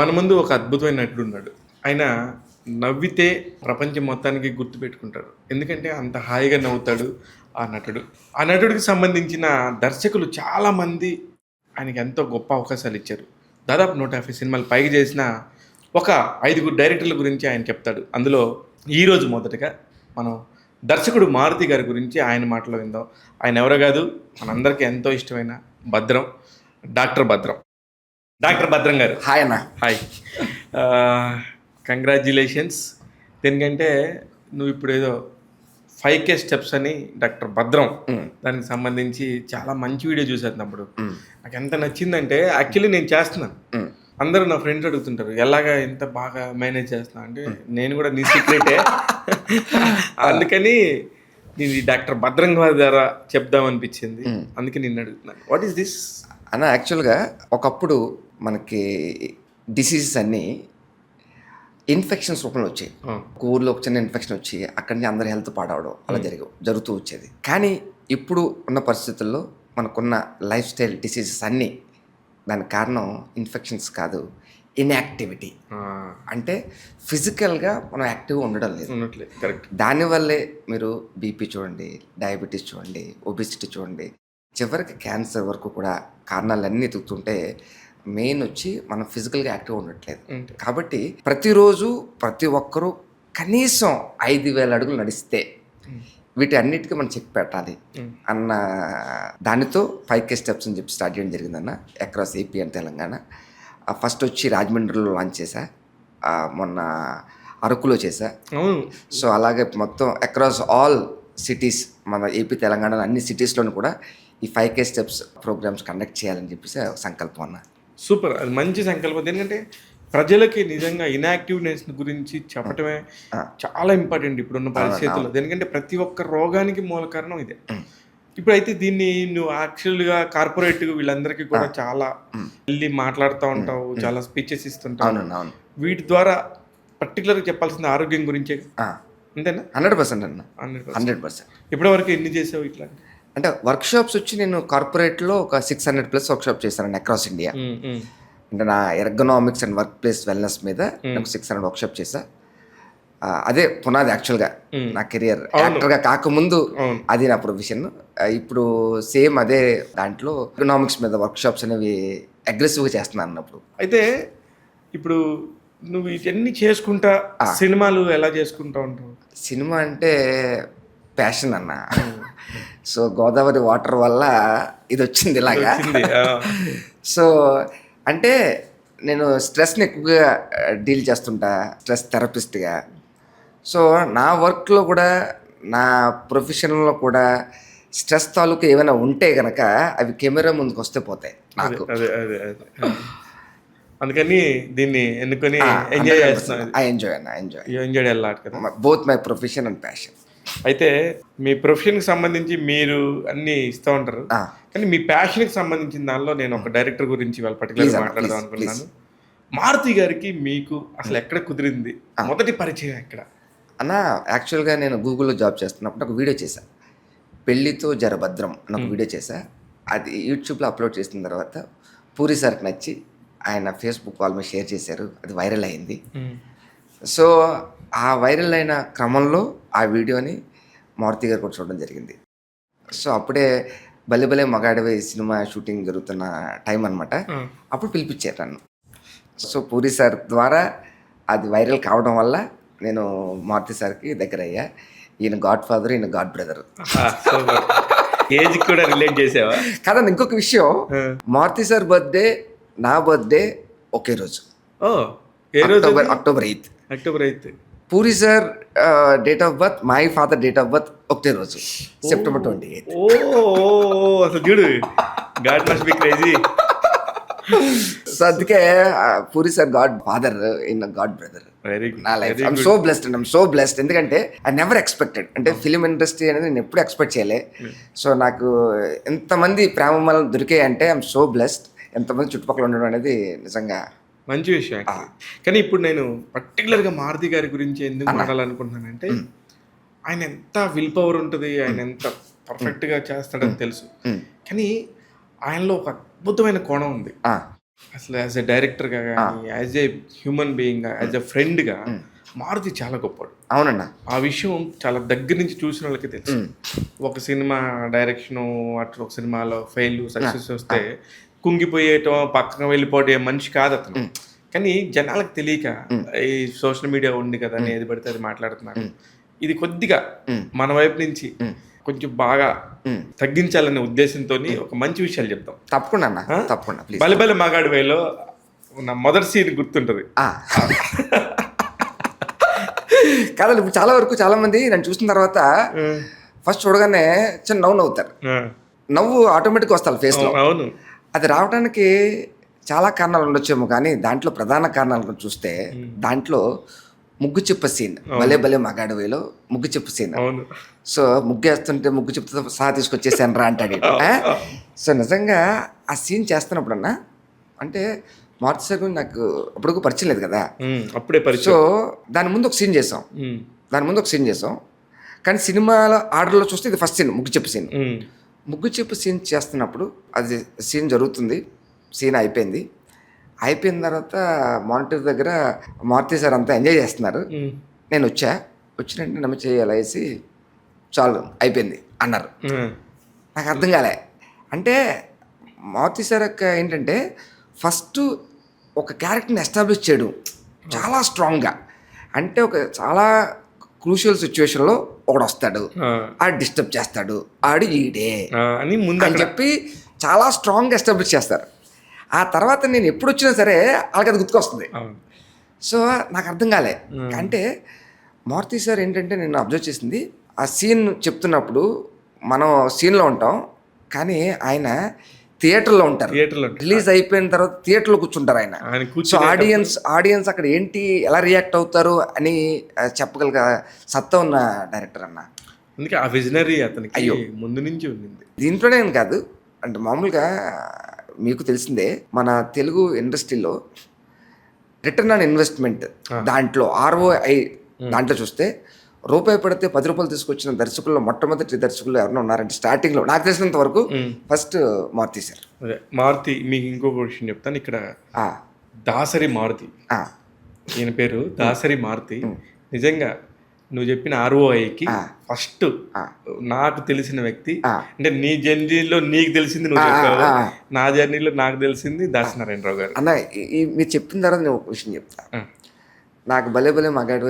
మన ముందు ఒక అద్భుతమైన నటుడు ఉన్నాడు. ఆయన నవ్వితే ప్రపంచం మొత్తానికి గుర్తుపెట్టుకుంటాడు. ఎందుకంటే అంత హాయిగా నవ్వుతాడు ఆ నటుడు. ఆ నటుడికి సంబంధించిన దర్శకులు చాలామంది ఆయనకి ఎంతో గొప్ప అవకాశాలు ఇచ్చారు. దాదాపు 150 సినిమాలు పైకి చేసిన ఒక 5గురు డైరెక్టర్ల గురించి ఆయన చెప్తాడు. అందులో ఈరోజు మొదటగా మనం దర్శకుడు మారుతి గారి గురించి ఆయన మాటలో విందాం. ఆయన ఎవరో కాదు, మనందరికీ ఎంతో ఇష్టమైన భద్రం, డాక్టర్ భద్రం. డాక్టర్ భద్రం గారు హాయ్ అన్న. హాయ్. కంగ్రాచ్యులేషన్స్. దేనికంటే నువ్వు ఇప్పుడు ఏదో 5K స్టెప్స్ అని డాక్టర్ భద్రం దానికి సంబంధించి చాలా మంచి వీడియో చూసాను తమ్ముడు. నాకు ఎంత నచ్చిందంటే యాక్చువల్లీ నేను చేస్తున్నాను. అందరూ నా ఫ్రెండ్స్ అడుగుతుంటారు ఎలాగా ఎంత బాగా మేనేజ్ చేస్తున్నా అంటే నేను కూడా నీ సీక్రెటే. అందుకని నేను డాక్టర్ భద్రం గారి ద్వారా చెప్దామనిపించింది. అందుకే నిన్ను అడుగుతున్నాను, వాట్ ఈస్ దిస్ అన్న? యాక్చువల్గా ఒకప్పుడు మనకి డిసీజెస్ అన్నీ ఇన్ఫెక్షన్స్ రూపంలో వచ్చాయి. ఒక ఊర్లో ఒక చిన్న ఇన్ఫెక్షన్ వచ్చి అక్కడి నుంచి అందరి హెల్త్ పాడవడం అలా జరుగుతూ వచ్చేది. కానీ ఇప్పుడు ఉన్న పరిస్థితుల్లో మనకున్న లైఫ్ స్టైల్ డిసీజెస్ అన్నీ దానికి కారణం ఇన్ఫెక్షన్స్ కాదు, ఇన్యాక్టివిటీ. అంటే ఫిజికల్గా మనం యాక్టివ్గా ఉండడం లేదు. కరెక్ట్. దానివల్లే మీరు బీపీ చూడండి, డయాబెటీస్ చూడండి, ఒబిసిటీ చూడండి, చివరికి క్యాన్సర్ వరకు కూడా కారణాలన్నీ ఎదుగుతుంటే మెయిన్ వచ్చి మనం ఫిజికల్గా యాక్టివ్గా ఉండట్లేదు. కాబట్టి ప్రతిరోజు ప్రతి ఒక్కరూ కనీసం 5,000 అడుగులు నడిస్తే వీటి అన్నిటికీ మనం చెక్ పెట్టాలి అన్న దానితో 5K స్టెప్స్ అని చెప్పి స్టార్ట్ చేయడం జరిగిందన్న. Across AP and Telangana. First వచ్చి రాజమండ్రిలో లాంచ్ చేశా, మొన్న అరకులో చేశా. సో అలాగే మొత్తం అక్రాస్ ఆల్ సిటీస్, మన ఏపీ తెలంగాణ అన్ని సిటీస్లోనూ కూడా ఈ 5K స్టెప్స్ ప్రోగ్రామ్స్ కండక్ట్ చేయాలని చెప్పేసి సంకల్పం అన్న. సూపర్, అది మంచి సంకల్పం. ఎందుకంటే ప్రజలకి నిజంగా ఇన్యాక్టివ్నెస్ గురించి చెప్పటమే చాలా ఇంపార్టెంట్ ఇప్పుడున్న పరిస్థితుల్లో. ఎందుకంటే ప్రతి ఒక్క రోగానికి మూల కారణం ఇదే. ఇప్పుడైతే దీన్ని నువ్వు యాక్చువల్గా కార్పొరేట్ వీళ్ళందరికీ కూడా చాలా వెళ్ళి మాట్లాడుతూ ఉంటావు, చాలా స్పీచెస్ ఇస్తుంటావు. వీటి ద్వారా పర్టికులర్గా చెప్పాల్సింది ఆరోగ్యం గురించే, అంతేనా? 100% అన్న, 100%. ఇప్పటివరకు ఎన్ని చేసావు ఇట్లా? అంటే వర్క్షాప్స్ వచ్చి నేను కార్పొరేట్లో ఒక 600+ వర్క్షాప్ చేశాను అక్రాస్ ఇండియా. అంటే నా ergonomics and work place wellness మీద నాకు 600 వర్క్షాప్ చేశా. అదే పునాది యాక్చువల్గా నా కెరియర్. యాక్టర్గా కాకముందు అది నా ప్రొఫెషన్. ఇప్పుడు సేమ్ అదే దాంట్లో ఎర్గనామిక్స్ మీద వర్క్షాప్స్ అనేవి అగ్రెసివ్గా చేస్తున్నాను అన్నప్పుడు. అయితే ఇప్పుడు నువ్వు ఇవన్నీ చేసుకుంటా సినిమాలు ఎలా చేసుకుంటా ఉంటావు? సినిమా అంటే ప్యాషన్ అన్న. సో గోదావరి వాటర్ వల్ల ఇది వచ్చింది ఇలాగా. సో అంటే నేను స్ట్రెస్ని ఎక్కువగా డీల్ చేస్తుంటా, స్ట్రెస్ థెరపిస్ట్గా. సో నా వర్క్లో కూడా, నా ప్రొఫెషన్లో కూడా స్ట్రెస్ తాలూకు ఏమైనా ఉంటే కనుక అవి కెమెరా ముందుకు వస్తే పోతాయి నాకు. అందుకని దీన్ని ఎన్నుకొని ఎంజాయ్ చేస్తున్నాను. ఎంజాయ్ కదా, both my profession and passion. అయితే మీ ప్రొఫెషన్కి సంబంధించి మీరు అన్నీ ఇస్తూ ఉంటారు, కానీ మీ ప్యాషన్కి సంబంధించిన దానిలో నేను ఒక డైరెక్టర్ గురించి వాళ్ళు పర్టికులర్గా మాట్లాడదాం అనుకున్నాను. మారుతి గారికి మీకు అసలు ఎక్కడ కుదిరింది, మొదటి పరిచయం ఎక్కడ? అన్న యాక్చువల్గా నేను గూగుల్లో జాబ్ చేస్తున్నప్పుడు ఒక వీడియో చేశా, పెళ్ళితో జరభద్రం అని ఒక వీడియో చేశా. అది యూట్యూబ్లో అప్లోడ్ చేసిన తర్వాత పూరి సార్కి నచ్చి ఆయన ఫేస్బుక్ వాళ్ళ మీద షేర్ చేశారు. అది వైరల్ అయింది. సో ఆ వైరల్ అయిన క్రమంలో ఆ వీడియోని మారుతి గారు కూడా చూడడం జరిగింది. సో అప్పుడే భలే మగాడివే సినిమా షూటింగ్ జరుగుతున్న టైం అనమాట. అప్పుడు పిలిపించారు నన్ను. సో పూరి సార్ ద్వారా అది వైరల్ కావడం వల్ల నేను మారుతి సార్కి దగ్గర అయ్యా. ఈయన గాడ్ ఫాదర్, ఈయన గాడ్ బ్రదర్. ఏజ్ కూడా రిలేట్ చేసావా? కాదండి, ఇంకొక విషయం, మారుతి సార్ బర్త్డే, నా బర్త్డే ఒకే రోజు. October 8. Puri sir date of birth, my father date of birth ఒకటే రోజు, సెప్టెంబర్ 28. అసలు చూడు, god must be crazy. So అందుకే Puri sir god father, in god brother. నా life I'm so blessed and I'm so blessed. ఎందుకంటే I never expected, అంటే film industry అనేది నేను ఎప్పుడు ఎక్స్పెక్ట్ చేయలే. సో నాకు ఎంతమంది ప్రేమ మళ్ళీ దొరికాయి అంటే ఐఎమ్ సో బ్లెస్డ్. ఎంతమంది చుట్టుపక్కల ఉండడం అనేది నిజంగా మంచి విషయం. కానీ ఇప్పుడు నేను పర్టికులర్గా మారుతి గారి గురించి ఎందుకు మాట్లాడాలనుకుంటున్నానంటే, ఆయన ఎంత విల్ పవర్ ఉంటుంది, ఆయన ఎంత పర్ఫెక్ట్గా చేస్తాడని తెలుసు. కానీ ఆయనలో ఒక అద్భుతమైన కోణం ఉంది. అసలు యాజ్ ఎ డైరెక్టర్గా కానీ యాజ్ ఏ హ్యూమన్ బీయింగ్గా యాజ్ ఎ ఫ్రెండ్గా మారుతి చాలా గొప్పడు. అవునన్నా. ఆ విషయం చాలా దగ్గర నుంచి చూసిన వాళ్ళకి తెలుసు. ఒక సినిమా డైరెక్షను అట్లా ఒక సినిమాలో ఫెయిల్ సక్సెస్ వస్తే కుంగిపోయేయటం పక్కన వెళ్ళిపోవటం మనిషి కాదు అతను. కానీ జనాలకు తెలియక ఈ సోషల్ మీడియా ఉంది కదా అని ఏది పడితే అది మాట్లాడుతున్నారు. ఇది కొద్దిగా మన వైపు నుంచి కొంచెం బాగా తగ్గించాలనే ఉద్దేశంతో ఒక మంచి విషయాలు చెప్తాం. తప్పకుండా అన్న, తప్పకుండా ప్లీజ్. బలిబలి మగాడి వేలో నా మొదటి సీన్ గుర్తుంటది. కాదండి, ఇప్పుడు చాలా వరకు చాలా మంది నన్ను చూసిన తర్వాత ఫస్ట్ చూడగానే చిన్న నవ్వు నవ్వుతారు. నవ్వు ఆటోమేటిక్గా వస్తారు ఫేస్లో. అవును, అది రావడానికి చాలా కారణాలు ఉండొచ్చేమో, కానీ దాంట్లో ప్రధాన కారణాలు చూస్తే దాంట్లో ముగ్గు చెప్ప సీన్, భలే భలే మగాడు వేలో ముగ్గు చెప్పు సీన్. సో ముగ్గు వేస్తుంటే ముగ్గు చెప్పుతో సహా తీసుకొచ్చేసాను రా అంటాడు. సో నిజంగా ఆ సీన్ చేస్తున్నప్పుడన్నా అంటే మారుతి సార్ గురించి నాకు అప్పుడు పరిచయం లేదు కదా, అప్పుడే సో దాని ముందు ఒక సీన్ చేసాం. కానీ సినిమాలో ఆర్డర్లో చూస్తే ఇది ఫస్ట్ సీన్, ముగ్గు చెప్పు సీన్. ముగ్గు చెప్పు సీన్ చేస్తున్నప్పుడు అది సీన్ జరుగుతుంది, సీన్ అయిపోయిన తర్వాత మానిటర్ దగ్గర మారుతి సార్ అంతా ఎంజాయ్ చేస్తున్నారు. నేను వచ్చినట్టు నమ్మ చేయాలి వేసి చాలు అయిపోయింది అన్నారు. నాకు అర్థం కాలే. అంటే మారుతి సార్ యొక్క ఏంటంటే ఫస్ట్ ఒక క్యారెక్టర్ని ఎస్టాబ్లిష్ చేయడం చాలా స్ట్రాంగ్గా, అంటే ఒక చాలా క్రూషియల్ సిచ్యువేషన్లో ఒకడు వస్తాడు, ఆడు డిస్టర్బ్ చేస్తాడు, ఆడు ఈడే అని ముందు అని చెప్పి చాలా స్ట్రాంగ్గా ఎస్టాబ్లిష్ చేస్తారు. ఆ తర్వాత నేను ఎప్పుడు వచ్చినా సరే వాళ్ళకి అది గుర్తుకొస్తుంది. సో నాకు అర్థం కాలే. అంటే మారుతి సార్ ఏంటంటే నేను అబ్జర్వ్ చేసింది, ఆ సీన్ చెప్తున్నప్పుడు మనం సీన్లో ఉంటాం, కానీ ఆయన థియేటర్లో ఉంటారు. రిలీజ్ అయిపోయిన తర్వాత థియేటర్లో కూర్చుంటారు ఆయన. సో ఆడియన్స్ అక్కడ ఏంటి ఎలా రియాక్ట్ అవుతారు అని చెప్పగల సత్తా ఉన్న డైరెక్టర్ అన్న. అందుకే ఆ విజనరీ అతనికి ముందు నుంచి ఉంది. దీంట్లోనే కాదు, అంటే మామూలుగా మీకు తెలిసిందే మన తెలుగు ఇండస్ట్రీలో రిటర్న్ ఆన్ ఇన్వెస్ట్మెంట్ దాంట్లో ROI దాంట్లో చూస్తే రూపాయి పడితే 10 రూపాయలు తీసుకొచ్చిన దర్శకుల్లో మొట్టమొదటి దర్శకులు ఎవరైనా ఉన్నారంటే స్టార్టింగ్లో నాకు తెలిసినంత వరకు ఫస్ట్ మారుతి సార్. మారుతి మీకు ఇంకొక విషయం చెప్తాను. ఇక్కడ దాసరి మారుతి, ఈయన పేరు దాసరి మారుతి. నిజంగా నువ్వు చెప్పిన ROIకి ఫస్ట్ నాకు తెలిసిన వ్యక్తి, అంటే నీ జర్నీలో నీకు తెలిసింది నువ్వు చెప్పావు, నా జర్నీలో నాకు తెలిసింది దాసనారాయణరావు గారు. అన్న మీరు చెప్పిన తర్వాత నేను ఒక విషయం చెప్తా. నాకు భలే భలే మగాడు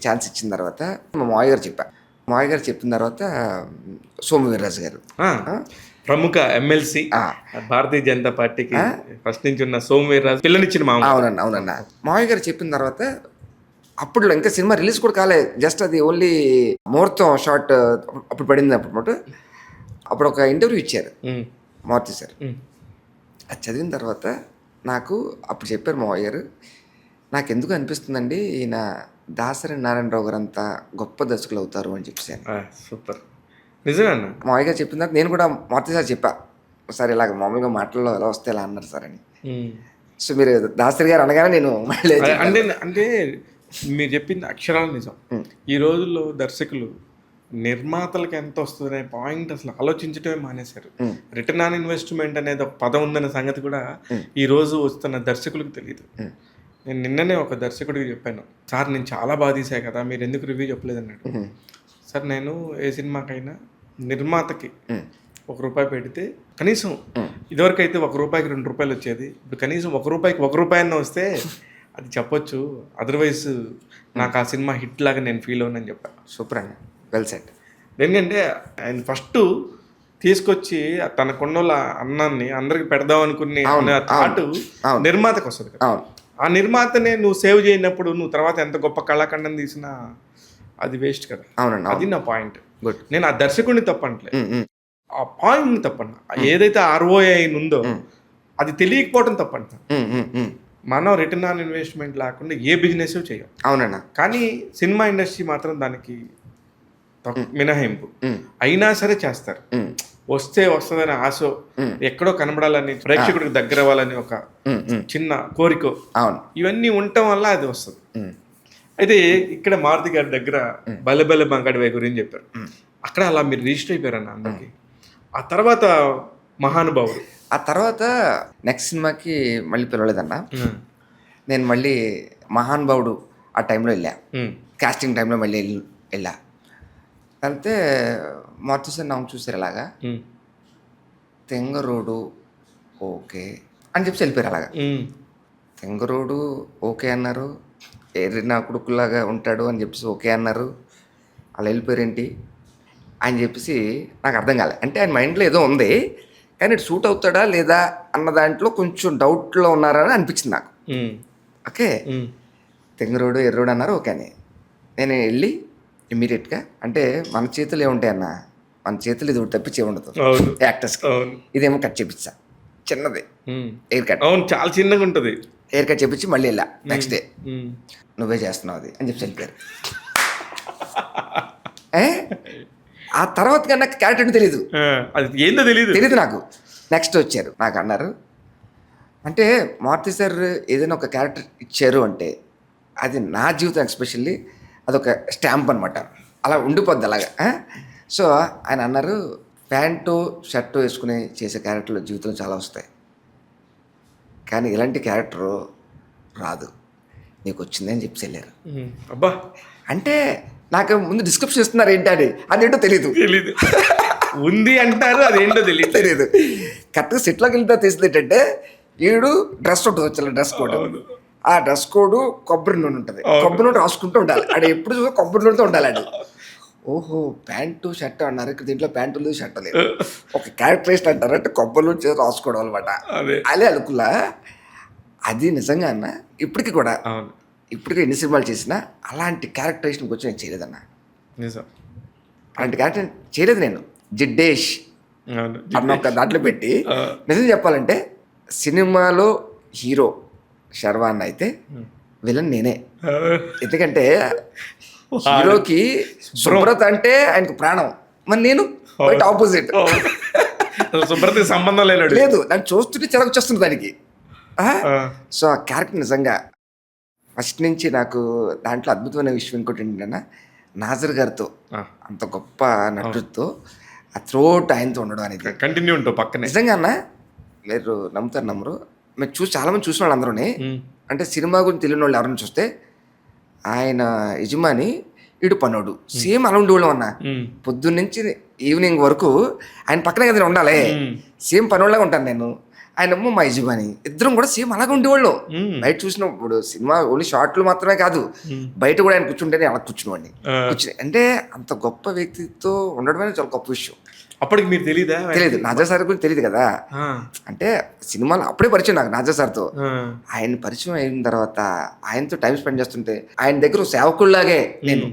ఛాన్స్ ఇచ్చిన తర్వాత మా మావయ్య గారు చెప్పిన తర్వాత సోము వీర్రాజు గారు, ప్రముఖ ఎమ్మెల్సీ, భారతీయ జనతా పార్టీకి ఫస్ట్ నుంచి ఉన్న సోము వీర్రాజు పిల్లనిచ్చిన మామ. అవునన్న మావయ్య గారు చెప్పిన తర్వాత అప్పుడు ఇంకా సినిమా రిలీజ్ కూడా కాలే, జస్ట్ అది ఓన్లీ ముహూర్తం షార్ట్ అప్పుడు పడింది. అప్పుడు ఒక ఇంటర్వ్యూ ఇచ్చారు మారుతి సార్. అది చదివిన తర్వాత నాకు అప్పుడు చెప్పారు మావయ్య గారు, నాకు ఎందుకు అనిపిస్తుందండి ఈయన దాసరి నారాయణరావు గారు అంతా గొప్ప దర్శకులు అవుతారు అని చెప్పాను. సూపర్, నిజమే. మావయ్య గారు చెప్పిన తర్వాత నేను కూడా మారుతి సార్ చెప్పా, సార్ ఇలాగ మామూలుగా మాటల్లో ఎలా వస్తే ఎలా అన్నారు సార్ అని. సో మీరు దాసరి గారు అనగానే నేను మళ్ళీ అంటే మీరు చెప్పింది అక్షరాలు నిజం. ఈ రోజుల్లో దర్శకులు నిర్మాతలకు ఎంత వస్తుందనే పాయింట్ అసలు ఆలోచించడమే మానేశారు. రిటర్న్ ఆన్ ఇన్వెస్ట్మెంట్ అనేది ఒక పదం ఉందనే సంగతి కూడా ఈ రోజు వస్తున్న దర్శకులకు తెలియదు. నేను నిన్ననే ఒక దర్శకుడికి చెప్పాను, సార్ నేను చాలా బాగా తీసా కదా, మీరు ఎందుకు రివ్యూ చెప్పలేదు అన్నాడు. సార్ నేను ఏ సినిమాకైనా నిర్మాతకి ₹1 పెడితే కనీసం ఇదివరకు అయితే ₹1కి ₹2 వచ్చేది, ఇప్పుడు కనీసం ₹1కి ₹1 అన్న వస్తే అది చెప్పొచ్చు, అదర్వైజ్ నాకు ఆ సినిమా హిట్ లాగా నేను ఫీల్ అవునని చెప్పాను. సూపర్ అండి, వెల్ సెట్. ఎందుకంటే ఆయన ఫస్ట్ తీసుకొచ్చి తనకున్న అన్నాన్ని అందరికి పెడదాం అనుకునే థాట్ నిర్మాతకు వస్తుంది కదా. ఆ నిర్మాతనే నువ్వు సేవ్ చేయనప్పుడు నువ్వు తర్వాత ఎంత గొప్ప కళాఖండం తీసినా అది వేస్ట్ కదా. అది నా పాయింట్. నేను ఆ దర్శకుడిని తప్పట్లే, ఆ పాయింట్ని తప్పన్నా. ఏదైతే ROI ఉందో అది తెలియకపోవడం తప్పంట. మనం రిటర్న్ ఆన్ ఇన్వెస్ట్మెంట్ లేకుండా ఏ బిజినెస్ చేయం. అవునన్నా. కానీ సినిమా ఇండస్ట్రీ మాత్రం దానికి మినహాయింపు. అయినా సరే చేస్తారు. వస్తే వస్తుందని ఆశ, ఎక్కడో కనబడాలని, ప్రేక్షకుడికి దగ్గర అవ్వాలని ఒక చిన్న కోరిక, ఇవన్నీ ఉండటం వల్ల అది వస్తుంది. అయితే ఇక్కడ మారుతి గారి దగ్గర బల్లెబల్లె బంగాడివే గురించి చెప్పారు. అక్కడ అలా మీరు రిజిస్టర్ అయిపోయారన్న అందరికి. ఆ తర్వాత మహానుభావుడు ఆ తర్వాత నెక్స్ట్ సినిమాకి మళ్ళీ పిలవలేదన్న. నేను మళ్ళీ మహానుభావుడు ఆ టైంలో వెళ్ళా, కాస్టింగ్ టైంలో మళ్ళీ వెళ్ళా. వెళ్తే మారుతి సార్ నాకు చూసారు అలాగా, తెంగరోడు ఓకే అని చెప్పి వెళ్ళిపోయారు అలాగా. తెంగరోడు ఓకే అన్నారు, నా కొడుకులాగా ఉంటాడు అని చెప్పేసి ఓకే అన్నారు, అలా వెళ్ళిపోయారేంటి అని చెప్పేసి నాకు అర్థం కాలే. అంటే ఆయన మైండ్లో ఏదో ఉంది, కానీ ఇటు సూట్ అవుతాడా లేదా అన్న దాంట్లో కొంచెం డౌట్లో ఉన్నారని అనిపించింది నాకు. ఓకే, తెంగరోడు ఎర్రోడు అన్నారు ఓకే అని నేను వెళ్ళి ఇమ్మీడియట్గా, అంటే మన చేతులు ఏముంటాయన్న, మన చేతులు ఇది తప్పించే ఉండదు యాక్టర్స్కి. ఇదేమో కట్ చేపించా, చిన్నది ఎయిర్ కట్, అవును చాలా చిన్నగా ఉంటుంది. ఎయిర్ కట్ చేపించి మళ్ళీ వెళ్ళా నెక్స్ట్ డే, నువ్వే చేస్తున్నావు అది అని చెప్పి వెళ్ళిపోయారు. ఆ తర్వాత కన్నా నాకు క్యారెక్టర్ తెలియదు, అది ఏందో తెలియదు నాకు. నెక్స్ట్ వచ్చారు నాకు అన్నారు, అంటే మారుతి సార్ ఏదైనా ఒక క్యారెక్టర్ ఇచ్చారు అంటే అది నా జీవితం ఎస్పెషల్లీ అదొక స్టాంప్ అనమాట, అలా ఉండిపోద్ది అలాగా. సో ఆయన అన్నారు, ప్యాంటు షర్టు వేసుకుని చేసే క్యారెక్టర్లు జీవితంలో చాలా వస్తాయి, కానీ ఇలాంటి క్యారెక్టరు రాదు, నీకు వచ్చింది అని చెప్పి వెళ్ళారు. అబ్బా, అంటే నాకు ముందు డిస్క్రిప్షన్ ఇస్తున్నారు ఏంటని, అదేంటో తెలీదు ఉంది అంటారు, అదేంటో తెలియదు. కరెక్ట్గా సెట్లోకి వెళ్తే తెలిసింది ఏంటంటే, వీడు డ్రెస్ ఉంటుంది, వచ్చి డ్రెస్ కోడ్, ఆ డ్రెస్ కోడ్ కొబ్బరి నూనె ఉంటుంది, కొబ్బరి నూనె రాసుకుంటూ ఉండాలి, ఆడు ఎప్పుడు చూసి కొబ్బరి నూనెతో ఉండాలి ఆడు. ఓహో, ప్యాంటు షర్ట్ అన్నారు, ఇక్కడ దీంట్లో ప్యాంటు లేదు షర్ట్ లేదు, ఒక క్యారెక్టరైస్ట్ అంటారు అంటే కొబ్బరి నూనె చేసి రాసుకోవడం అనమాట. అదే అనుకులా, అది నిజంగా అన్న ఇప్పటికి కూడా, ఇప్పటికీ ఎన్ని సినిమాలు చేసినా అలాంటి క్యారెక్టరైజేషన్కి వచ్చి నేను చేయలేదన్న. అలాంటి క్యారెక్టర్ చేయలేదు నేను. జిడ్డేష్ అన్న ఒక దాంట్లో పెట్టి నిజం చెప్పాలంటే, సినిమాలో హీరో శర్వాన్ అయితే విలన్ నేనే. ఎందుకంటే హీరోకి శుభ్రత అంటే ఆయనకు ప్రాణం, మరి నేను బయట ఆపోజిట్. శుభ్రతకి సంబంధం లేదు, నన్ను చూస్తుంటే చిరకు వచ్చేస్తుంది దానికి. సో ఆ క్యారెక్టర్ నిజంగా ఫస్ట్ నుంచి నాకు దాంట్లో అద్భుతమైన విషయం ఇంకోటి ఏంటంటే, నాజర్ గారితో అంత గొప్ప నటుడితో ఆ త్రోట్ ఆయనతో ఉండడం అనేది కంటిన్యూ ఉంటావు పక్కన. నిజంగా అన్న, మీరు నమ్ముతారు నమ్మరు, మీరు చాలామంది చూసిన వాళ్ళు అందరూనే, అంటే సినిమా గురించి తెలియని వాళ్ళు ఎవరైనా చూస్తే ఆయన యజమాని ఇటు పనోడు సేమ్ అలా ఉండేవాళ్ళం అన్న. పొద్దున్నుంచి ఈవినింగ్ వరకు ఆయన పక్కనే కదా ఉండాలి, సేమ్ పనోళ్ళగా ఉంటాను నేను, ఆయనమ్మ మా యజమాని, ఇద్దరం కూడా సేమ్ అలాగే ఉండేవాళ్ళం. బయట చూసినప్పుడు సినిమా ఓన్లీ షార్ట్లు మాత్రమే కాదు, బయట కూడా ఆయన కూర్చుంటేనే అలా కూర్చునేవాడిని. అంటే అంత గొప్ప వ్యక్తితో ఉండడం అనేది చాలా గొప్ప విషయం. అప్పటికి మీరు తెలీదా? తెలియదు, నాజర్ సార్ గురించి తెలియదు కదా. అంటే సినిమాలో అప్పుడే పరిచయం నాకు నాజర్ సార్తో. ఆయన పరిచయం అయిన తర్వాత ఆయనతో టైం స్పెండ్ చేస్తుంటే ఆయన దగ్గర సేవకుల్లాగే నేను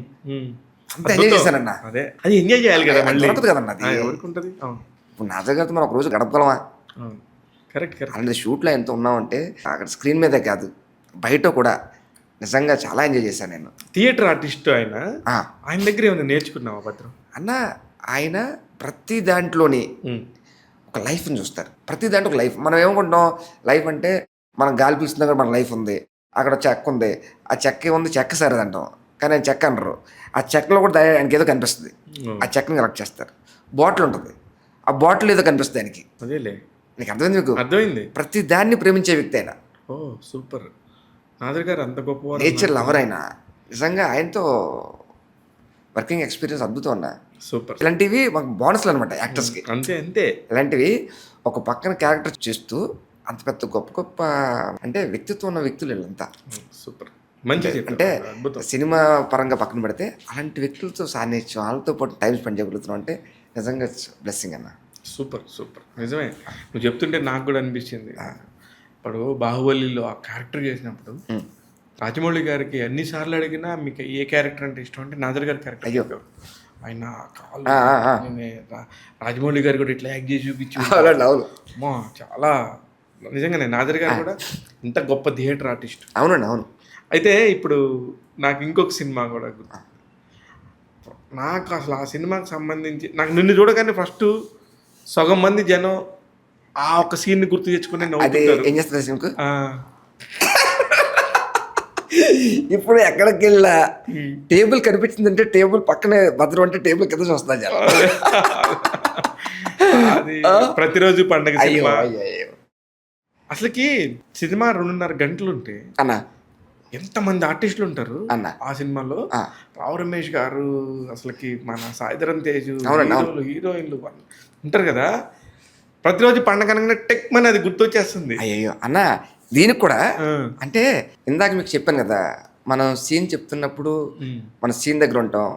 అంత ఎంజాయ్ చేశానన్న. అది ఎంజాయ్ చేయాలి కదా, దొరకదు కదన్న అది. ఇప్పుడు నాజర్ గారితో మనం ఒక రోజు గడపగలమా? అలాంటి షూట్లో ఎంత ఉన్నామంటే అక్కడ స్క్రీన్ మీదే కాదు బయట కూడా నిజంగా చాలా ఎంజాయ్ చేశాను నేను. థియేటర్ ఆర్టిస్ట్ ఆయన, ఆయన దగ్గర ఏమైనా నేర్చుకున్నావా భద్రం? అన్న ఆయన ప్రతి దాంట్లోని ఒక లైఫ్ని చూస్తారు, ప్రతి దాంట్లో ఒక లైఫ్. మనం ఏమనుకుంటాం లైఫ్ అంటే మనం గాలి పీల్చున్నా కూడా మన లైఫ్ ఉంది, అక్కడ చెక్క ఉంది, ఆ చెక్క ఏముంది చెక్క సరేది అంటాం, కానీ ఆయన చెక్క అనరు. ఆ చెక్కలో కూడా ఆయనకి ఏదో కనిపిస్తుంది, ఆ చెక్కని కలెక్ట్ చేస్తారు. బాటిల్ ఉంటుంది, ఆ బాటిల్ ఏదో కనిపిస్తుంది ఆయనకి. అదేలే, నీకు అర్థమైంది? మీకు అర్థమైంది. ప్రతి దాన్ని ప్రేమించే వ్యక్తి ఆయన. ఓ సూపర్. నాజర్ గారు అంత గొప్ప నేచర్ లవర్ ఆయన. నిజంగా ఆయనతో వర్కింగ్ ఎక్స్పీరియన్స్ అద్భుతం అన్న. సూపర్. ఇలాంటివి మాకు బోనస్లు అనమాట యాక్టర్స్కి. అంతే అంతే. ఇలాంటివి ఒక పక్కన క్యారెక్టర్ చేస్తూ అంత పెద్ద గొప్ప గొప్ప అంటే వ్యక్తిత్వం ఉన్న వ్యక్తులు వీళ్ళంతా. సూపర్, మంచి. అంటే సినిమా పరంగా పక్కన పెడితే అలాంటి వ్యక్తులతో సాన్నిధ్యం, వాళ్ళతో పాటు టైం స్పెండ్ చేయగలుగుతున్నాం అంటే నిజంగా బ్లెస్సింగ్ అన్న. Super super. నిజమే, నువ్వు చెప్తుంటే నాకు కూడా అనిపించింది. ఇప్పుడు బాహుబలిలో ఆ క్యారెక్టర్ చేసినప్పుడు రాజమౌళి గారికి అన్నిసార్లు అడిగినా మీకు ఏ క్యారెక్టర్ అంటే ఇష్టం అంటే నాజర్ గారి క్యారెక్టర్. అయ్యో, ఆయన రాజమౌళి గారు కూడా ఇట్లా యాక్ట్ చేసి చూపించి చాలా నిజంగానే నాజర్ గారు కూడా ఇంత గొప్ప థియేటర్ ఆర్టిస్ట్. అవునండి, అవును. అయితే ఇప్పుడు నాకు ఇంకొక సినిమా కూడా గుర్తు. నాకు అసలు ఆ సినిమాకి సంబంధించి నాకు నిన్ను చూడగానే ఫస్ట్ సగం మంది జనం ఆ ఒక సీన్ని గుర్తు తెచ్చుకుని ఏం చేస్తారు. ఇప్పుడు ఎక్కడికి వెళ్ళా టేబుల్ కనిపించిందంటే టేబుల్ పక్కనే భద్రం అంటే టేబుల్ కింద చూస్తా. అది ప్రతిరోజు పండగ అయ్యో సినిమా. అయ్యో అయ్యో అసలుకి సినిమా 2.5 గంటలు ఉంటే అన్న ఎంతమంది ఆర్టిస్టులు ఉంటారు అన్న ఆ సినిమాలో. ఆ, రావు రమేష్ గారు, అసలుకి మన సాయిధరం తేజ్, అవునండి, అవును. హీరోలు హీరోయిన్లు ఉంటారు కదా. ప్రతిరోజు పండగ అనగానే టెక్ మని అది గుర్తొచ్చేస్తుంది. అయ్యయ్యో అన్న దీనికి కూడా ఆ. అంటే ఇందాక మీకు చెప్పాను కదా, మనం సీన్ చెప్తున్నప్పుడు మన సీన్ దగ్గర ఉంటాం,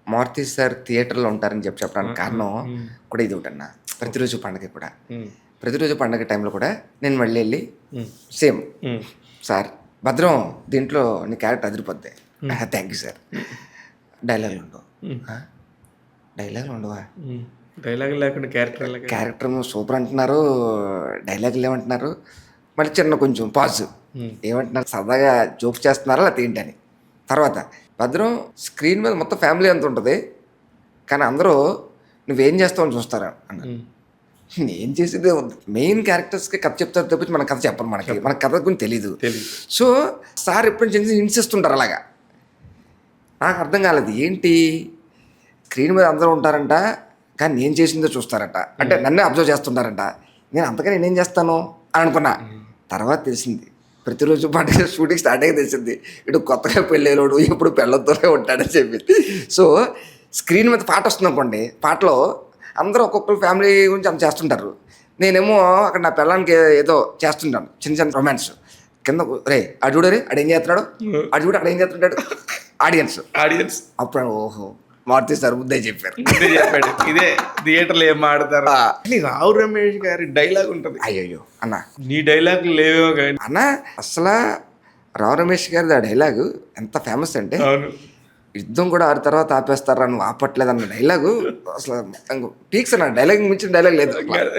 మారుతి సార్ థియేటర్లో ఉంటారని చెప్పడానికి కారణం కూడా ఇది ఒకటి అన్న. ప్రతిరోజు పండగ కూడా, ప్రతిరోజు పండగ టైంలో కూడా నేను మళ్ళీ వెళ్ళి సేమ్ సార్ భద్రం దీంట్లో నీ క్యారెక్టర్ అదిరిపోద్ది, థ్యాంక్ యూ సార్, డైలాగులు ఉండవు, డైలాగులు ఉండవా, డైలాగ్ లేకుండా క్యారెక్టర్ క్యారెక్టర్ సూపర్ అంటున్నారు, డైలాగులు ఏమంటున్నారు, మళ్ళీ చిన్న కొంచెం పాజ్ ఏమంటున్నారు, సరదాగా జోక్ చేస్తున్నారా లేకపోతే ఏంటని. తర్వాత భద్రం స్క్రీన్ మీద మొత్తం ఫ్యామిలీ అంత ఉంటుంది, కానీ అందరూ నువ్వేం చేస్తావు అని చూస్తారా అన్న. నేను చేసేదే మెయిన్ క్యారెక్టర్స్కి కథ చెప్తారు తప్పించి మన కథ చెప్పరు, మన కథ గురించి తెలీదు. సో సార్ ఎప్పుడు హింసిస్తుంటారు అలాగా. నాకు అర్థం కాలేదు ఏంటి, స్క్రీన్ మీద అందరూ ఉంటారంట కానీ నేను చేసిందో చూస్తారట, అంటే నన్నే అబ్జర్వ్ చేస్తుంటారంట, నేను అంతగా నేనేం చేస్తాను అని అనుకున్నా. తర్వాత తెలిసింది ప్రతిరోజు పాటు షూటింగ్ స్టార్ట్ అయ్యి తెలిసింది ఇటు కొత్తగా పెళ్ళేలోడు ఎప్పుడు పెళ్ళతోనే ఉంటాడని చెప్పి. సో స్క్రీన్ మీద పాట వస్తుంది అనుకోండి, పాటలో అందరూ ఒక్కొక్కరు ఫ్యామిలీ గురించి అంత చేస్తుంటారు, నేనేమో అక్కడ నా పిల్లలకి ఏదో చేస్తుంటాను చిన్న చిన్న రొమాన్స్ కింద. రే అడు చూడరే అడు ఏం చేస్తున్నాడు, అడు చూడు అక్కడ ఏం చేస్తుంటాడు, ఆడియన్స్ అప్పుడు ఓహో మారుతి సార్ ముద్దే చెప్పారు. ఇదే థియేటర్లో ఏం ఆడతారు. రావు రమేష్ గారి డైలాగ్ ఉంటుంది. అయ్యయ్యో అన్న నీ డైలాగ్ లేవేమో కానీ అన్న అసలు రావు రమేష్ గారిది ఆ డైలాగు ఎంత ఫేమస్ అంటే, అవును, యుద్ధం కూడా ఆడి తర్వాత ఆపేస్తారా నువ్వు ఆపట్లేదు అన్న డైలాగు అసలు పీక్స్ అన్న. డైలాగ్ మించిన డైలాగ్ లేదు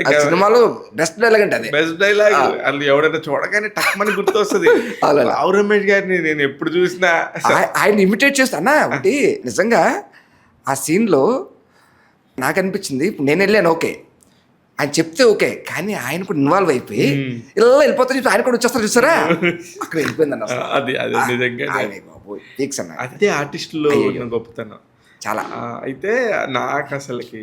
ఆ సినిమాలో, బెస్ట్ డైలాగ్ అంటే అది, బెస్ట్ డైలాగ్. వాళ్ళు ఎవడైనా చూడగానే టక్మని గుర్తొస్తుంది. రావు రమేష్ గారిని నేను ఎప్పుడు చూసినా ఆయన ఇమిటేట్ చేస్తా అన్న. ఒకటి నిజంగా ఆ సీన్లో నాకు అనిపించింది, ఇప్పుడు నేను వెళ్ళాను ఓకే, ఆయన చెప్తే ఓకే, కానీ ఆయన కూడా ఇన్వాల్వ్ అయిపోయి ఇలా వెళ్ళిపోతే చూసి ఆయన కూడా వచ్చేస్తారు చూసారా, అక్కడ వెళ్ళిపోయింది అన్న. అది నిజంగా పీక్స్ అన్న, అదే ఆర్టిస్టులో గొప్పతనం చాలా. అయితే నాకు అసలుకి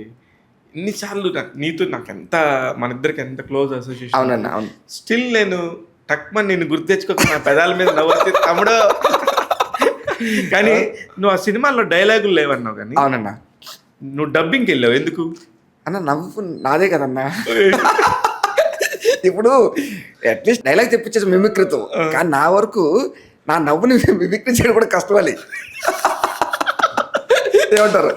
ఎన్నిసార్లు నీతో నాకు ఎంత, మన ఇద్దరికి ఎంత క్లోజ్ అసోసియేషన్. అవునన్నా అవును. స్టిల్ నేను టక్మని నేను గుర్తు తెచ్చుకోక నా పెదాల మీద నవ్వు తమ్ముడు. కానీ నువ్వు ఆ సినిమాలో డైలాగులు లేవన్నావు కానీ. అవునన్నా. నువ్వు డబ్బింగ్కి వెళ్ళావు ఎందుకు అన్న? నవ్వు నాదే కదన్నా. ఇప్పుడు అట్లీస్ట్ డైలాగ్ తెప్పించేసి మిమిక్రీతో, కానీ నా వరకు నా నవ్వుని మిమిక్రీ చేయడం కూడా కష్టవాలి. ఏమంటారు?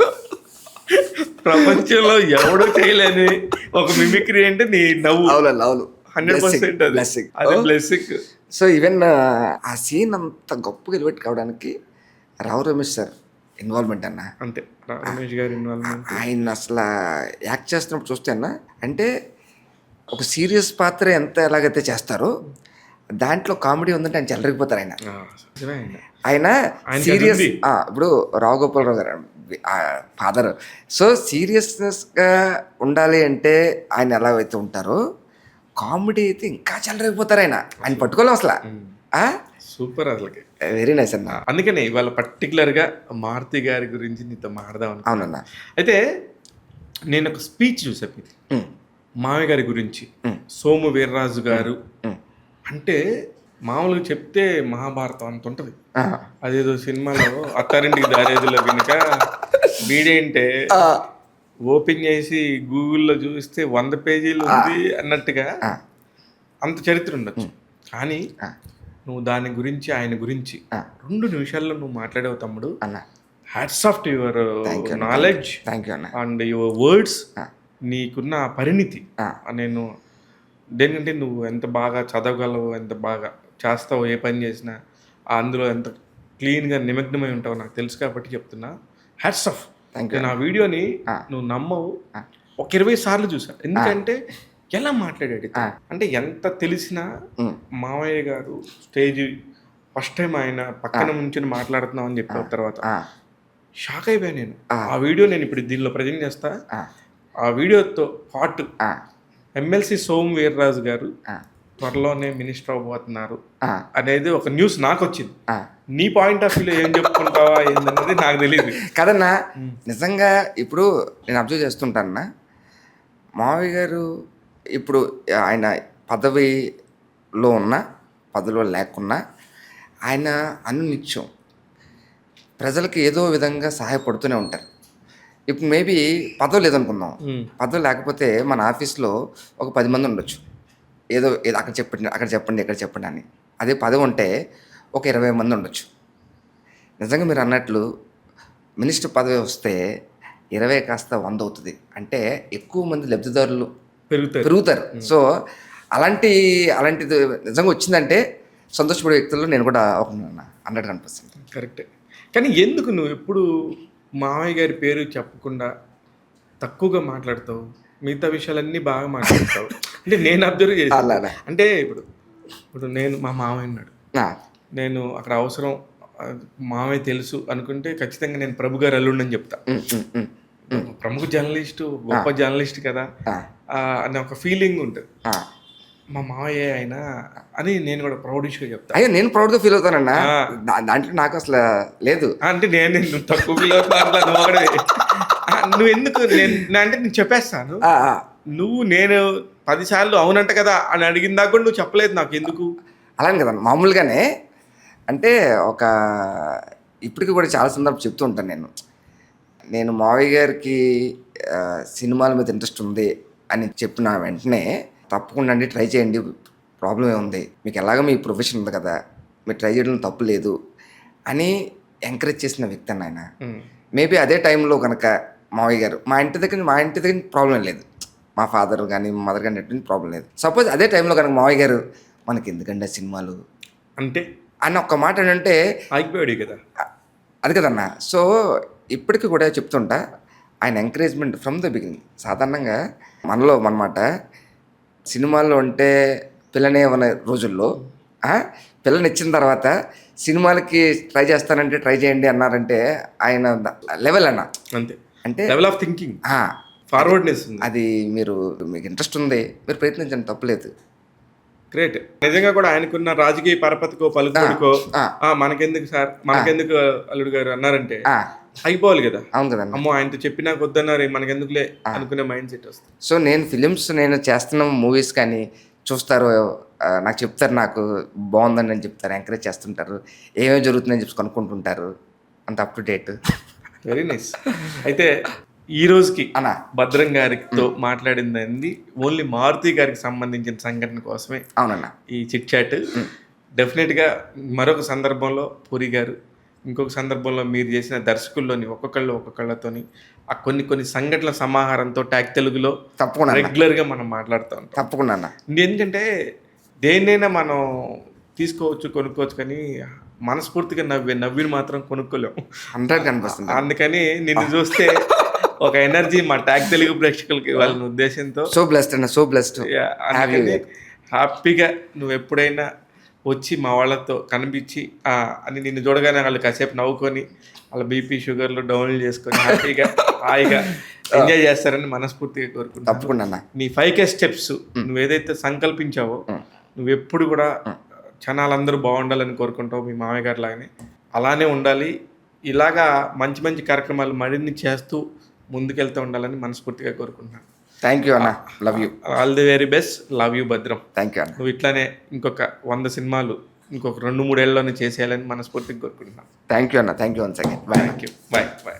ప్రపంచంలో ఎవడూ చేయలేని ఒక మిమిక్రీ అంటే నీ నవ్వు. అవును అవును, 100% అది బ్లెస్సింగ్. సో ఈవెన్ ఆ సీన్ అంత గొప్పగా ఎలివేట్ కావడానికి రావు రమేష్ సార్ ఇన్వాల్వ్మెంట్ అన్న. అంతే, రమేష్ గారి ఇన్వాల్వ్మెంట్. ఆయన అసలు యాక్ట్ చేస్తున్నప్పుడు చూస్తే అన్న, అంటే ఒక సీరియస్ పాత్ర ఎంత ఎలాగైతే చేస్తారో దాంట్లో కామెడీ ఉందంటే ఆయన చెల్లరిగిపోతారు. ఆయన సీరియస్. ఇప్పుడు రావు గోపాలరావు గారు ఫాదర్, సో సీరియస్నెస్గా ఉండాలి అంటే ఆయన ఎలా అయితే ఉంటారో, కామెడీ అయితే ఇంకా చెల్లరిగిపోతారు. ఆయన పట్టుకోలేం అసలు. సూపర్, అసలుకి వెరీ నైస్ అన్న. అందుకనే ఇవాళ పర్టికులర్గా మారుతి గారి గురించి నీతో మాట్లాడదాం. అవునన్నా. అయితే నేను ఒక స్పీచ్ చూసాను మామయ్య గారి గురించి, సోము వీర్రాజు గారు. అంటే మామూలుగా చెప్తే మహాభారతం అంత ఉంటుంది. అదేదో సినిమాలో అత్తారింటికి దారేదిలో కనుక వీడేంటే ఓపెన్ చేసి గూగుల్లో చూస్తే 100 పేజీలు ఉంది అన్నట్టుగా అంత చరిత్ర ఉండొచ్చు. కానీ నువ్వు దాని గురించి, ఆయన గురించి 2 నిమిషాల్లో నువ్వు మాట్లాడావు తమ్ముడు. Hats off to your knowledge and your words. నీకున్న పరిణితి నేను దేనికంటే నువ్వు ఎంత బాగా చదవగలవు, ఎంత బాగా చేస్తావు, ఏ పని చేసినా అందులో ఎంత క్లీన్గా నిమగ్నమై ఉంటావు నాకు తెలుసు కాబట్టి చెప్తున్నా. Hats off. నా వీడియోని నువ్వు నమ్మవు, ఒక 20 సార్లు చూసా. ఎందుకంటే ఎలా మాట్లాడాడు అంటే, ఎంత తెలిసినా మామయ్య గారు స్టేజ్ ఫస్ట్ టైం ఆయన పక్కన నుంచి మాట్లాడుతున్నావు అని చెప్పిన తర్వాత షాక్ అయిపోయా నేను. ఆ వీడియో నేను ఇప్పుడు దీనిలో ప్రజెంట్ చేస్తా. ఆ వీడియోతో పాటు ఎమ్మెల్సీ సోము వీర్రాజు గారు త్వరలోనే మినిస్టర్ అవ్వబోతున్నారు అనేది ఒక న్యూస్ నాకు వచ్చింది. నీ పాయింట్ ఆఫ్ వ్యూలో ఏం చెప్పుకుంటావా ఏందన్నది నాకు తెలియదు కదన్నా. నిజంగా ఇప్పుడు నేను అబ్జర్వ్ చేస్తుంటానన్నా, మావయ్య గారు ఇప్పుడు ఆయన పదవిలో ఉన్న, పదవిలో లేకున్నా ఆయన అనునిత్యం ప్రజలకి ఏదో విధంగా సహాయపడుతూనే ఉంటారు. ఇప్పుడు మేబీ పదవి లేదనుకుందాం. పదవి లేకపోతే మన ఆఫీస్‌లో ఒక 10 మంది ఉండొచ్చు. ఏదో ఏదో అక్కడ చెప్పండి, అక్కడ చెప్పండి, ఇక్కడ చెప్పండి అని. అదే పదవి ఉంటే ఒక 20 మంది ఉండొచ్చు. నిజంగా మీరు అన్నట్లు మినిస్టర్ పదవి వస్తే 20 కాస్త 100 అవుతది. అంటే ఎక్కువ మంది లబ్ధిదారులు పెరుగుతారు. సో, అలాంటిది నిజంగా వచ్చిందంటే సంతోషపడే వ్యక్తుల్లో నేను కూడా ఒకడినన్నా 100%. కరెక్టే. కానీ ఎందుకు నువ్వు ఎప్పుడు మామయ్య గారి పేరు చెప్పకుండా తక్కువగా మాట్లాడతావు? మిగతా విషయాలన్నీ బాగా మాట్లాడతావు. అంటే నేను అబ్జర్వ్ చేశాను. అలానా? అంటే ఇప్పుడు నేను మా మామయ్య ఉన్నాడు. ఆ! నేను అక్కడ అవసరం మామయ్య తెలుసు అనుకుంటే ఖచ్చితంగా నేను ప్రభు గారు అల్లుండని చెప్తా. హ్మ్. హ్మ్. హ్మ్. ప్రముఖ జర్నలిస్టు, గొప్ప జర్నలిస్ట్ కదా ఆ! అనే ఒక ఫీలింగ్ ఉంటుంది. ఆ! మా మామయ్య ఆయన అని నేను కూడా ప్రౌడిష్గా చెప్తా. అయ్యో! నేను ప్రౌడ్‌గా ఫీల్ అవుతానన్నా. ఆ. దాంట్లో నాకు అసలు లేదు. అంటే నువ్వు తక్కువ ఫీల్ అవుతున్నా అట్లా నువ్వు ఒకడే. నువ్వెందుకు అంటే నేను చెప్పేస్తాను. ఆ! ఆ! నేను 10 సార్లు అవునంట కదా అని అడిగిన దాకా కూడా నువ్వు చెప్పలేదు నాకు ఎందుకు. అలానే కదన్నా. మామూలుగానే అంటే ఇప్పటికి కూడా చాలా సందర్భాలు చెప్తూ ఉంటాను నేను. నేను మావయ్య గారికి సినిమాల మీద ఇంట్రెస్ట్ ఉంది అని చెప్పిన వెంటనే తప్పకుండా అండి ట్రై చేయండి. ప్రాబ్లమ్ ఏముంది? మీకు ఎలాగో మీ ప్రొఫెషన్ ఉంది కదా! మీరు ట్రై చేయడంలో తప్పు లేదు అని ఎంకరేజ్ చేసిన వ్యక్తి అన్న ఆయన. మేబీ అదే టైంలో కనుక మావయ్య గారు మా ఇంటి దగ్గర ప్రాబ్లం లేదు. మా ఫాదర్ కానీ మా మదర్ కానీ ఎటువంటి ప్రాబ్లం లేదు. సపోజ్ అదే టైంలో కనుక మావయ్య గారు మనకి ఎందుకండి ఆ సినిమాలు అంటే అని ఒక్క మాట అంటే ఆగిపోయాడు కదా. అది కదన్నా. సో ఇప్పటికీ కూడా చెప్తుంటా ఆయన ఎంకరేజ్మెంట్ ఫ్రమ్ ద బిగినింగ్. సాధారణంగా మనలో మనమాట సినిమాల్లో ఉంటే పిల్లని ఉన్న రోజుల్లో పిల్లని ఇచ్చిన తర్వాత సినిమాలకి ట్రై చేస్తానంటే ట్రై చేయండి అన్నారంటే ఆయన లెవెల్ అన్న. అంతే. అంటే లెవెల్ ఆఫ్ థింకింగ్, ఫార్వర్డ్నెస్ ఉంది. అది మీకు ఇంట్రెస్ట్ ఉంది, మీరు ప్రయత్నించండి, తప్పులేదు. గ్రేట్. నిజంగా కూడా ఆయనకున్న రాజకీయ పరపతికో పలుకుడికో మనకెందుకు సార్, మనకెందుకు అల్లుడు గారు అన్నారంటే అయిపోవాలి కదా. అవును కదండి. అమ్మో ఆయనతో చెప్పినా వద్దన్నారు మనకెందుకులే అనుకునే మైండ్ సెట్ వస్తుంది. సో నేను చేస్తున్న మూవీస్ కానీ చూస్తారు, నాకు చెప్తారు, నాకు బాగుందని అని చెప్తారు, ఎంకరేజ్ చేస్తుంటారు, ఏమేమి జరుగుతుందని చెప్పి కనుక్కుంటుంటారు. అంత up to date. Very nice. అయితే ఈ రోజుకి అన్నా భద్రం గారితో మాట్లాడింది ఓన్లీ మారుతి గారికి సంబంధించిన సంఘటన కోసమే. అవునన్నా. ఈ చిట్ చాట్ డెఫినెట్గా మరొక సందర్భంలో పూరి గారు, ఇంకొక సందర్భంలో మీరు చేసిన దర్శకుల్లోని ఒక్కొక్కళ్ళతోని ఆ కొన్ని సంఘటనల సమాహారంతో ట్యాగ్ తెలుగులో తప్పకుండా రెగ్యులర్గా మనం మాట్లాడుతూ ఉంటాం. తప్పకుండా అన్న. ఎందుకంటే దేన్నైనా మనం తీసుకోవచ్చు, కొనుక్కోవచ్చు, కానీ మనస్ఫూర్తిగా నవ్విని మాత్రం కొనుక్కోలేము. 100% అందుకని నిన్ను చూస్తే ఒక ఎనర్జీ మా ట్యాగ్ తెలుగు ప్రేక్షకులకి వాళ్ళ ఉద్దేశంతో సో బ్లెస్డ్ అన్న, సో బ్లెస్డ్. హ్యాపీగా నువ్వు ఎప్పుడైనా వచ్చి మా వాళ్ళతో కనిపించి అని నిన్ను చూడగానే వాళ్ళు కాసేపు నవ్వుకొని వాళ్ళ బీపీ షుగర్లు డౌన్ చేసుకొని హ్యాపీగా హాయిగా ఎంజాయ్ చేస్తారని మనస్ఫూర్తిగా కోరుకుంటున్నాను. తప్పకుండా అన్న. నీ 5K స్టెప్స్ నువ్వు ఏదైతే సంకల్పించావో నువ్వు ఎప్పుడు కూడా జనాలందరూ బాగుండాలని కోరుకుంటావు మీ మామయ్య గారు లాగానే. అలానే ఉండాలి. ఇలాగా మంచి మంచి కార్యక్రమాలు మరిన్ని చేస్తూ ముందుకెళ్తూ ఉండాలని మనస్ఫూర్తిగా కోరుకుంటున్నాను. థ్యాంక్ యూ అన్న. Love you. All the very best. Love you భద్రం. థ్యాంక్ యూ అన్న. నువ్వు ఇట్లానే ఇంకొక 100 సినిమాలు ఇంకొక 2-3 ఏళ్ళలోనే చేసేయాలని మనస్ఫూర్తిగా కోరుకుంటున్నాను. థ్యాంక్ యూ అన్న. Thank you once again. Bye. Thank you. Bye.